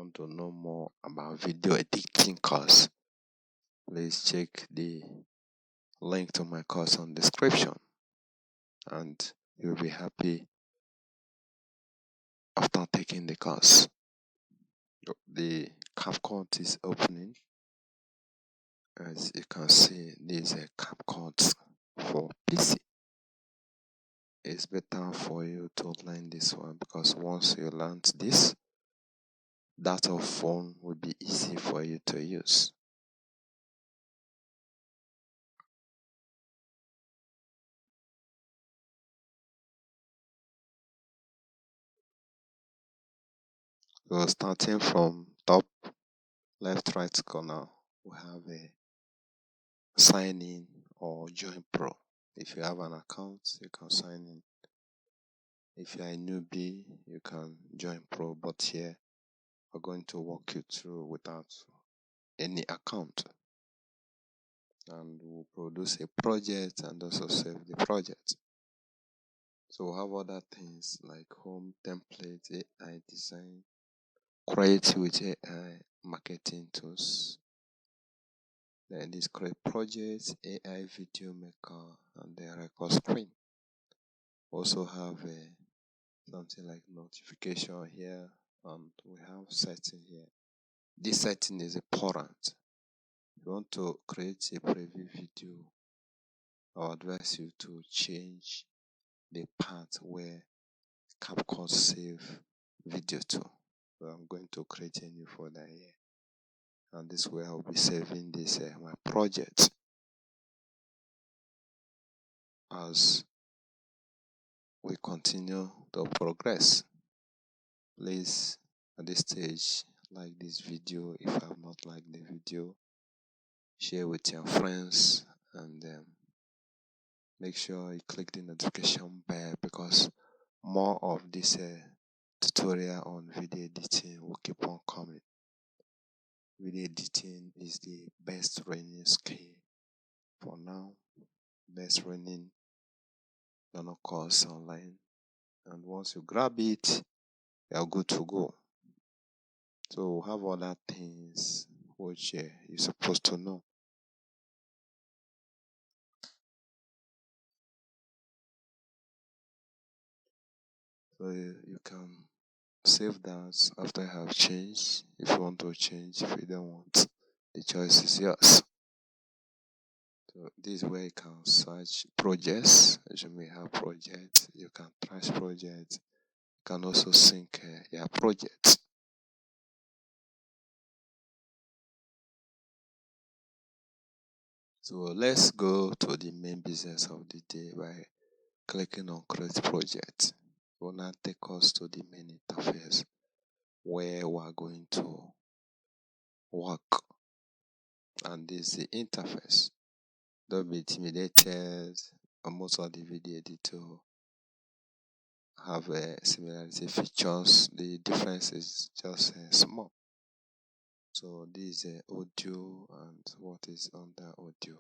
want to know more about video editing course, please check the link to my course on description, and you'll be happy after taking the course. The CapCut is opening. As you can see, this is a CapCut for PC. It's better for you to learn this one because once you learn this, that of phone will be easy for you to use. So starting from top left right corner, we have a sign in or join pro. If you have an account, you can sign in. If you are a newbie, you can join pro, but here we're going to walk you through without any account, and we'll produce a project and also save the project. So we'll have other things like home template, AI design, create with AI, marketing tools. Then this create projects, AI video maker, and the record screen. Also have something like notification here, and we have setting here. This setting is important. If you want to create a preview video, I would advise you to change the part where CapCut save video to. So I'm going to create a new folder here, and this way I'll be saving this my project as we continue to progress. Please, at this stage, like this video. If you have not liked the video, share with your friends, and make sure you click the notification bell because more of this tutorial on video editing will keep on coming. Video editing is the best learning skill for now, best learning course online, and once you grab it, you are good to go. So we have other things which you're supposed to know. So you can save that after you have changed. If you want to change, if you don't want, the choice is yours. So this is where you can search projects. As you may have projects, you can trash projects. You can also sync your projects. So let's go to the main business of the day by clicking on create project. It will now take us to the main interface where we are going to work, and this is the interface. Don't be intimidated. Most of the video editor have similarity features. The difference is just small. So this is audio and what is under audio.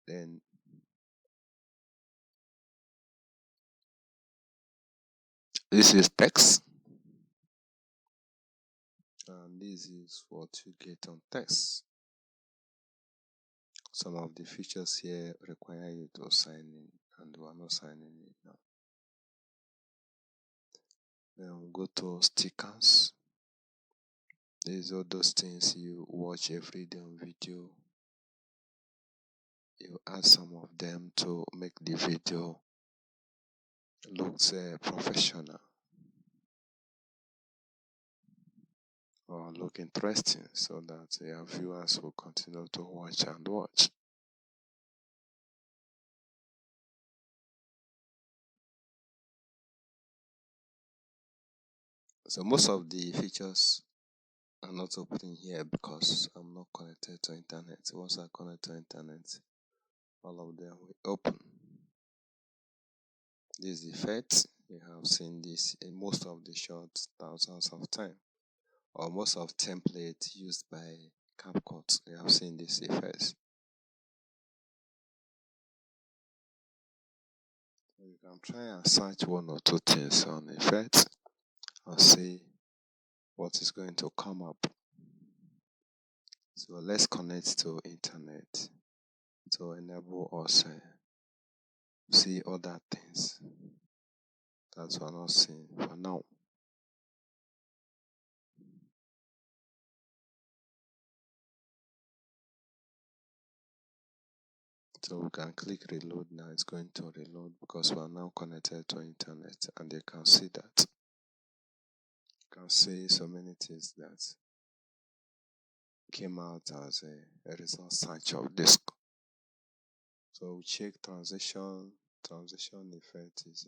Then this is text, and this is what you get on text. Some of the features here require you to sign in, and we are not signing in now. Then we'll go to stickers. These are those things you watch every day on video. You add some of them to make the video looks professional or look interesting, so that your viewers will continue to watch and watch. So most of the features are not opening here because I'm not connected to internet. Once I connect to internet, all of them will open. This effect, you have seen this in most of the shots thousands of times, or most of templates used by CapCut. You have seen this effect. You can try and search one or two things on effect, and see what is going to come up. So let's connect to internet to enable us see other things that we're not seeing for now. So we can click reload now. It's going to reload because we are now connected to internet, and you can see that. You can see so many things that came out as a result search of disk. So we check transition. Transition effect is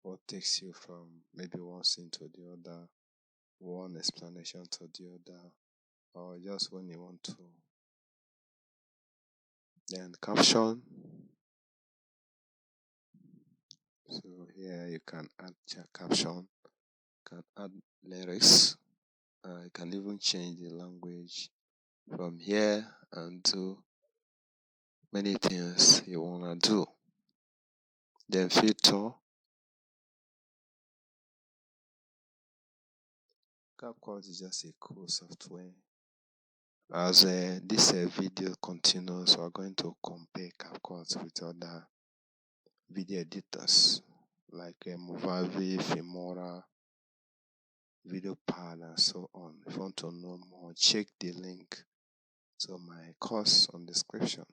what takes you from maybe one scene to the other, one explanation to the other, or just when you want to. Then caption. So here you can add your caption, you can add lyrics, you can even change the language from here and do many things you wanna do. Then filter. CapCut is just a cool software. As this video continues, we're going to compare CapCut with other video editors like Movavi, Filmora, VideoPad, and so on. If you want to know more, check the link to my course on description.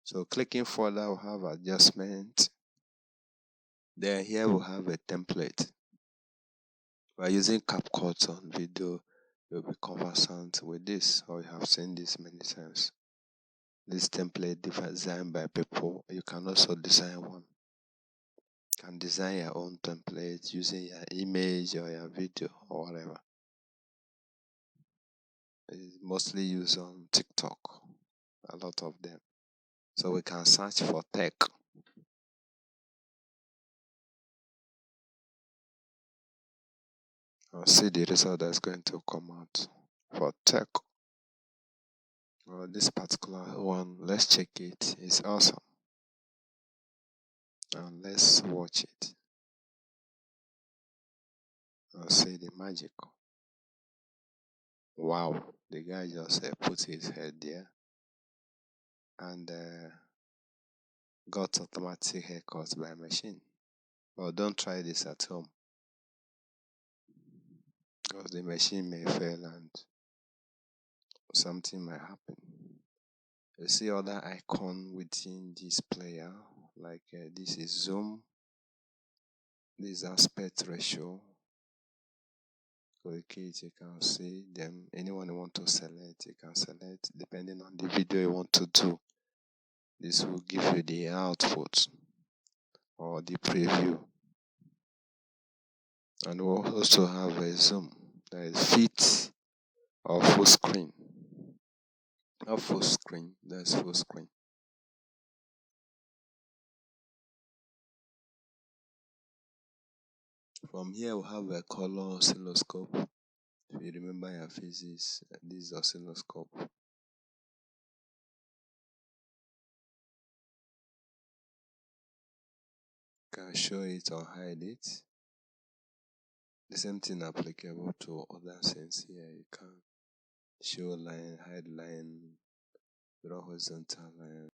So clicking further, we'll have adjustment. Then here we'll have a template. By using CapCut on video, you'll be conversant with this, or you have seen this many times. This template designed by people. You can also design one. You can design your own template using your image or your video or whatever. It's mostly used on TikTok, a lot of them. So we can search for tech. I'll see the result that's going to come out for tech. Well, this particular one, let's check it. It's awesome. And let's watch it. I'll see the magic. Wow, the guy just put his head there and got automatic haircuts by machine. Well, don't try this at home because the machine may fail and something might happen. You see other icon within this player, like this is zoom, this is aspect ratio. Click it, you can see them. Anyone you want to select, you can select depending on the video you want to do. This will give you the output or the preview. And we'll also have a zoom, that is fit or full screen. Not full screen, that's full screen. From here we'll have a color oscilloscope. If you remember your physics, this is oscilloscope. Can show it or hide it. The same thing applicable to other scenes here. You can show line, hide line, draw horizontal line.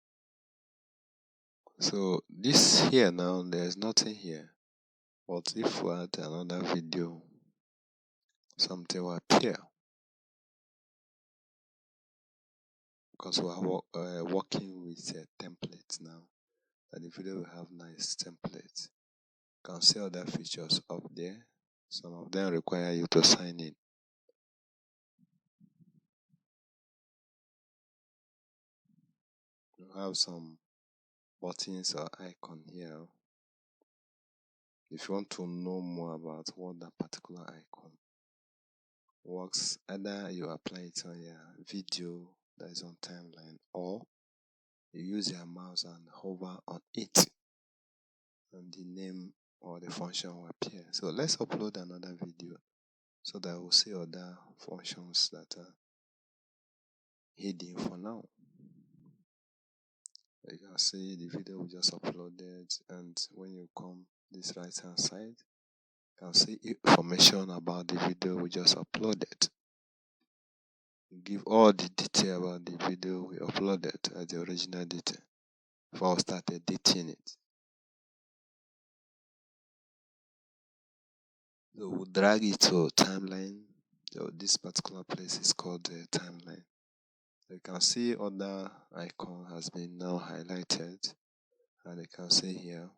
So this here now, there's nothing here. But if we add another video, something will appear. Because we are working with a template now. And the video will have nice template. You can see other features up there. Some of them require you to sign in. You have some buttons or icon here. If you want to know more about what that particular icon works, either you apply it on your video that is on timeline, or you use your mouse and hover on it, and the name or the function will appear. So let's upload another video so that we'll see other functions that are hidden for now. You can see the video we just uploaded, and when you come this right hand side, You can see information about the video we just uploaded. You give all the detail about the video we uploaded as the original detail before we start editing it. So we'll drag it to timeline. So this particular place is called the timeline. You can see other icon has been now highlighted, and you can see here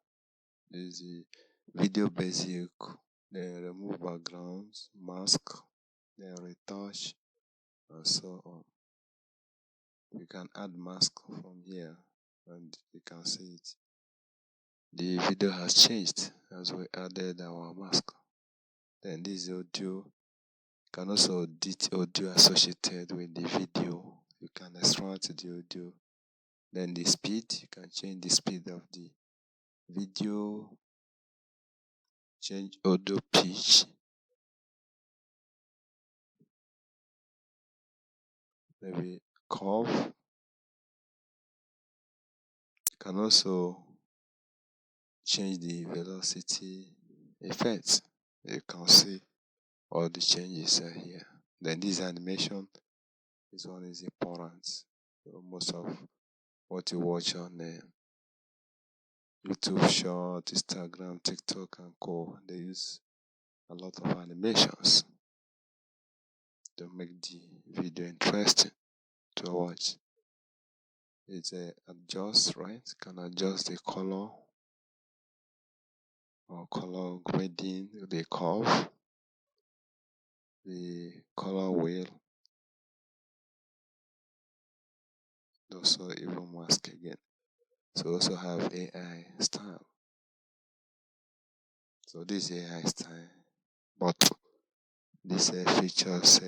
this is the video basic, then remove backgrounds, mask, then retouch, and so on. You can add mask from here, and you can see it. The video has changed as we added our mask. Then this audio, you can also edit audio associated with the video. You can extract the audio. Then the speed, you can change the speed of the video, change audio pitch, maybe curve. You can also change the velocity effect. You can see all the changes are here. Then this animation, this one is important. So most of what you watch on YouTube Short, Instagram, TikTok, and co, they use a lot of animations to make the video interesting to watch. It's adjust, right? You can adjust the color or color grading, the curve, the color wheel, also even mask again. So also have AI style. So this AI style, but this features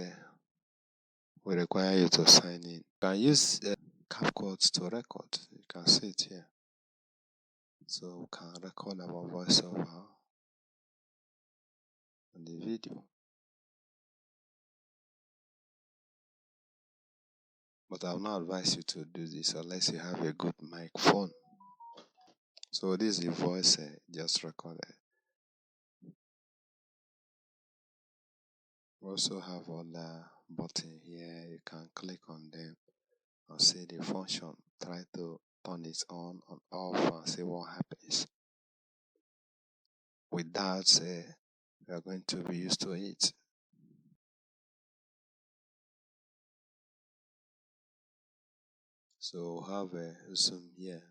will require you to sign in. You can use CapCut to record. You can see it here. So we can record our voiceover on the video. But I will not advise you to do this unless you have a good microphone. So this is the voice just recorded. We also have other button here. You can click on them and see the function. Try to turn it on and off and see what happens. With that, we are going to be used to it. So have a zoom here.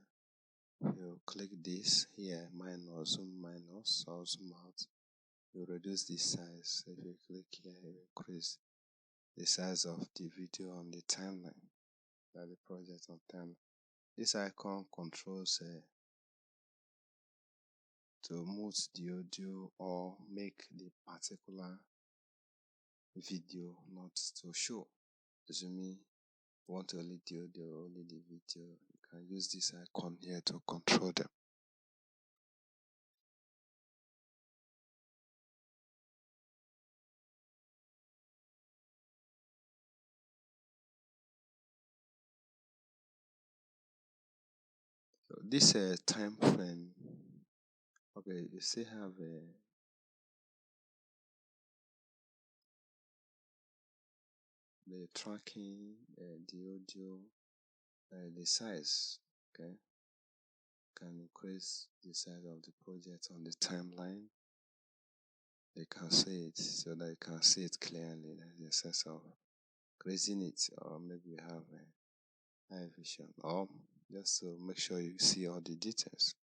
You click this here, minus, zoom minus, or zoom out. You reduce the size. If you click here, you increase the size of the video on the timeline, the project on timeline. This icon controls to mute the audio or make the particular video not to show. Assuming you want only the audio, only the video, you can use this icon here to control them. So this time frame, okay, you still have the tracking, the audio, the size. Okay, can increase the size of the project on the timeline. They can see it so that you can see it clearly. There's a sense of increasing it, or maybe you have a high vision, or just to make sure you see all the details.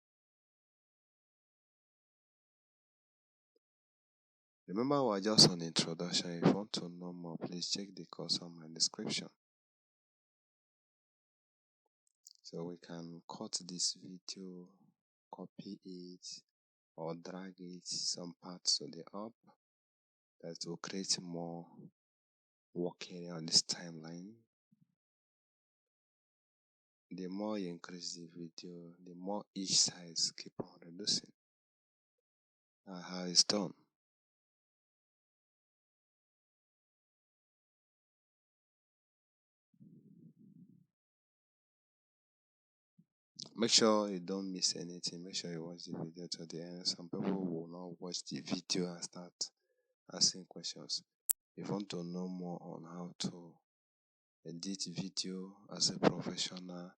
Remember, we're just on introduction. If you want to know more, please check the course on my description. So we can cut this video, copy it, or drag it some parts to the up. That will create more work area on this timeline. The more you increase the video, the more each size keep on reducing. How it's done. Make sure you don't miss anything. Make sure you watch the video to the end. Some people will not watch the video and start asking questions. If you want to know more on how to edit video as a professional,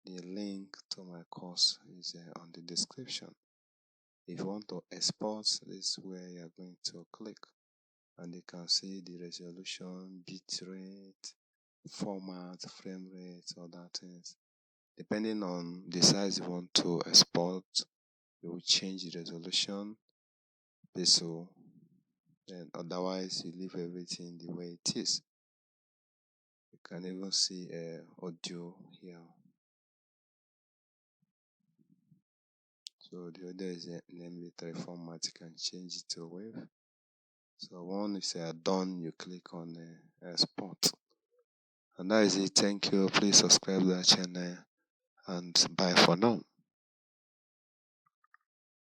the link to my course is on the description. If you want to export, this is where you are going to click, and you can see the resolution, bit rate, format, frame rate, other things. Depending on the size you want to export, you will change the resolution. So then otherwise you leave everything the way it is. You can even see audio here. So the audio is in MP3 format. You can change it to wave. So once you are done, you click on export. And that is it. Thank you. Please subscribe to the channel, and bye for now.